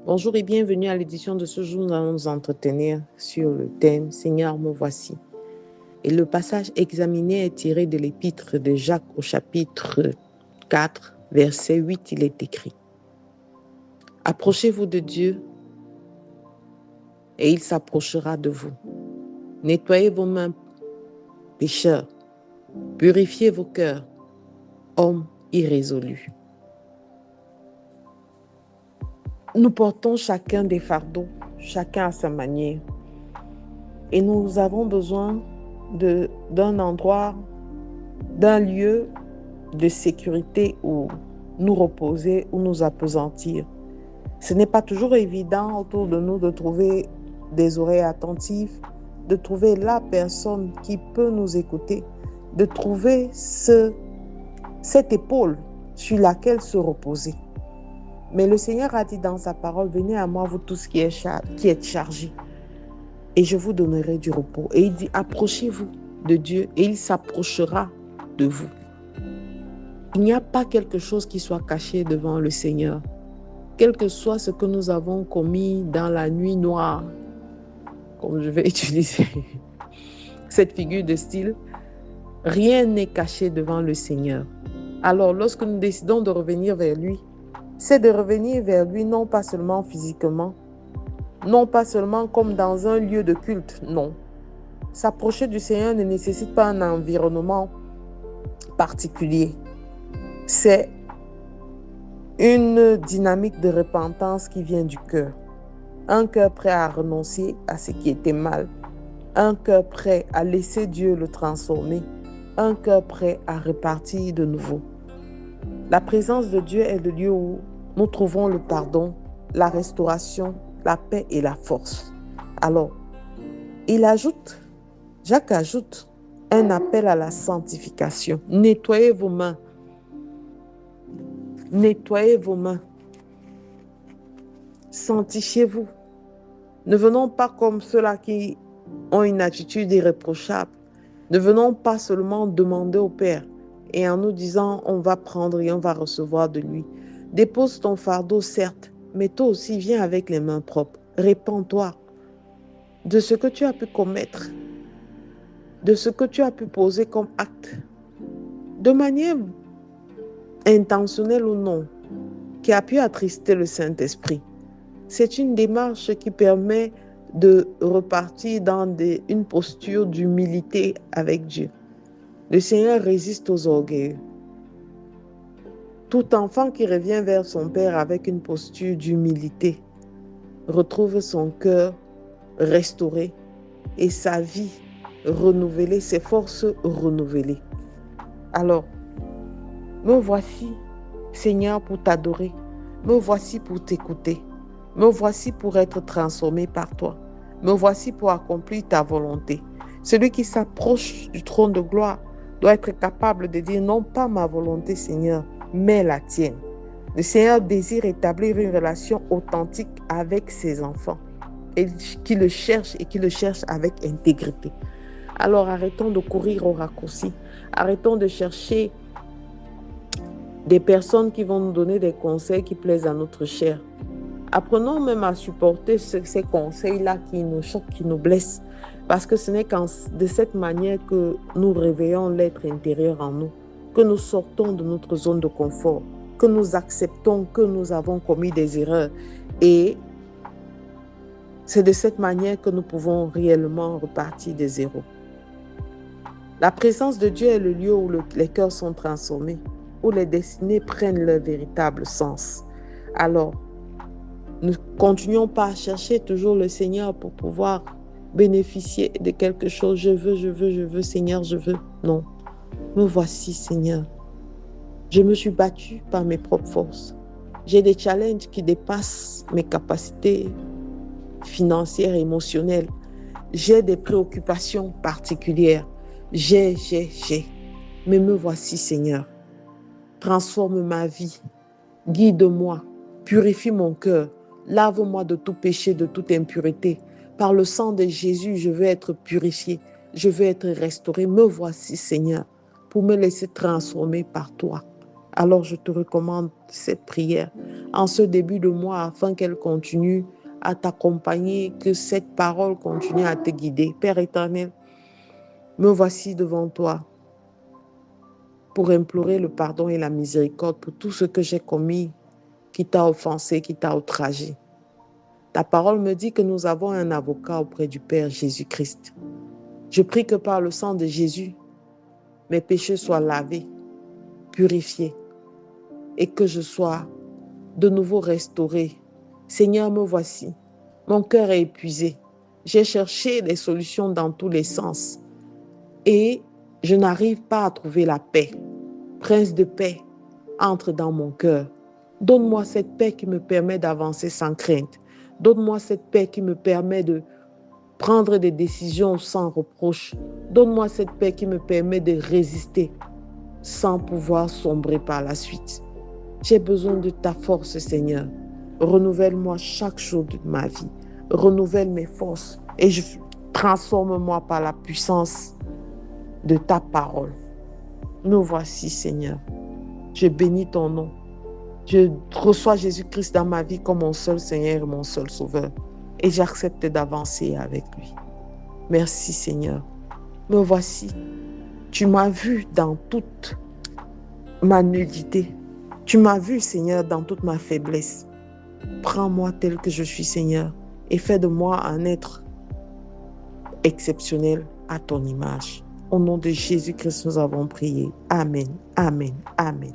Bonjour et bienvenue à l'édition de ce jour. Nous allons nous entretenir sur le thème « Seigneur, me voici ». Et le passage examiné est tiré de l'épître de Jacques au chapitre 4, verset 8, il est écrit « Approchez-vous de Dieu et il s'approchera de vous. Nettoyez vos mains, pécheurs, purifiez vos cœurs, hommes irrésolus. » Nous portons chacun des fardeaux, chacun à sa manière. Et nous avons besoin d'un endroit, d'un lieu de sécurité où nous reposer, où nous appesantir. Ce n'est pas toujours évident autour de nous de trouver des oreilles attentives, de trouver la personne qui peut nous écouter, de trouver cette épaule sur laquelle se reposer. Mais le Seigneur a dit dans sa parole, « Venez à moi, vous tous qui êtes chargés, et je vous donnerai du repos. » Et il dit, approchez-vous de Dieu et il s'approchera de vous. Il n'y a pas quelque chose qui soit caché devant le Seigneur. Quel que soit ce que nous avons commis dans la nuit noire, comme je vais utiliser cette figure de style, rien n'est caché devant le Seigneur. Alors, lorsque nous décidons de revenir vers lui, c'est de revenir vers lui non pas seulement physiquement, non pas seulement comme dans un lieu de culte, non. S'approcher du Seigneur ne nécessite pas un environnement particulier. C'est une dynamique de repentance qui vient du cœur. Un cœur prêt à renoncer à ce qui était mal. Un cœur prêt à laisser Dieu le transformer. Un cœur prêt à repartir de nouveau. La présence de Dieu est le lieu où nous trouvons le pardon, la restauration, la paix et la force. Alors, Jacques ajoute un appel à la sanctification. Nettoyez vos mains. Nettoyez vos mains. Sanctifiez-vous. Ne venons pas comme ceux-là qui ont une attitude irréprochable. Ne venons pas seulement demander au Père et en nous disant on va prendre et on va recevoir de lui. Dépose ton fardeau, certes, mais toi aussi viens avec les mains propres. Répands-toi de ce que tu as pu commettre, de ce que tu as pu poser comme acte, de manière intentionnelle ou non, qui a pu attrister le Saint-Esprit. C'est une démarche qui permet de repartir dans une posture d'humilité avec Dieu. Le Seigneur résiste aux orgueilleux. Tout enfant qui revient vers son Père avec une posture d'humilité retrouve son cœur restauré et sa vie renouvelée, ses forces renouvelées. Alors, me voici, Seigneur, pour t'adorer. Me voici pour t'écouter. Me voici pour être transformé par toi. Me voici pour accomplir ta volonté. Celui qui s'approche du trône de gloire doit être capable de dire non pas ma volonté, Seigneur, mais la tienne. Le Seigneur désire établir une relation authentique avec ses enfants et qui le cherche avec intégrité. Alors arrêtons de courir au raccourci. Arrêtons de chercher des personnes qui vont nous donner des conseils qui plaisent à notre chair. Apprenons même à supporter ces conseils-là qui nous choquent, qui nous blessent. Parce que ce n'est de cette manière que nous réveillons l'être intérieur en nous, que nous sortons de notre zone de confort, que nous acceptons que nous avons commis des erreurs. Et c'est de cette manière que nous pouvons réellement repartir de zéro. La présence de Dieu est le lieu où les cœurs sont transformés, où les destinées prennent leur véritable sens. Alors, ne continuons pas à chercher toujours le Seigneur pour pouvoir bénéficier de quelque chose. Je veux, Seigneur, je veux. Non, me voici, Seigneur. Je me suis battue par mes propres forces. J'ai des challenges qui dépassent mes capacités financières et émotionnelles. J'ai des préoccupations particulières. J'ai. Mais me voici, Seigneur. Transforme ma vie. Guide-moi. Purifie mon cœur. Lave-moi de tout péché, de toute impureté. Par le sang de Jésus, je veux être purifié. Je veux être restauré. Me voici, Seigneur, pour me laisser transformer par toi. Alors je te recommande cette prière en ce début de mois afin qu'elle continue à t'accompagner, que cette parole continue à te guider. Père éternel, me voici devant toi pour implorer le pardon et la miséricorde pour tout ce que j'ai commis qui t'a offensé, qui t'a outragé. Ta parole me dit que nous avons un avocat auprès du Père Jésus-Christ. Je prie que par le sang de Jésus, mes péchés soient lavés, purifiés et que je sois de nouveau restauré. Seigneur, me voici. Mon cœur est épuisé. J'ai cherché des solutions dans tous les sens et je n'arrive pas à trouver la paix. Prince de paix, entre dans mon cœur. Donne-moi cette paix qui me permet d'avancer sans crainte. Donne-moi cette paix qui me permet de prendre des décisions sans reproche. Donne-moi cette paix qui me permet de résister sans pouvoir sombrer par la suite. J'ai besoin de ta force, Seigneur. Renouvelle-moi chaque jour de ma vie. Renouvelle mes forces et transforme-moi par la puissance de ta parole. Nous voici, Seigneur. Je bénis ton nom. Je reçois Jésus-Christ dans ma vie comme mon seul Seigneur et mon seul Sauveur. Et j'accepte d'avancer avec lui. Merci, Seigneur. Me voici. Tu m'as vu dans toute ma nudité. Tu m'as vu, Seigneur, dans toute ma faiblesse. Prends-moi tel que je suis, Seigneur, et fais de moi un être exceptionnel à ton image. Au nom de Jésus-Christ, nous avons prié. Amen, amen, amen.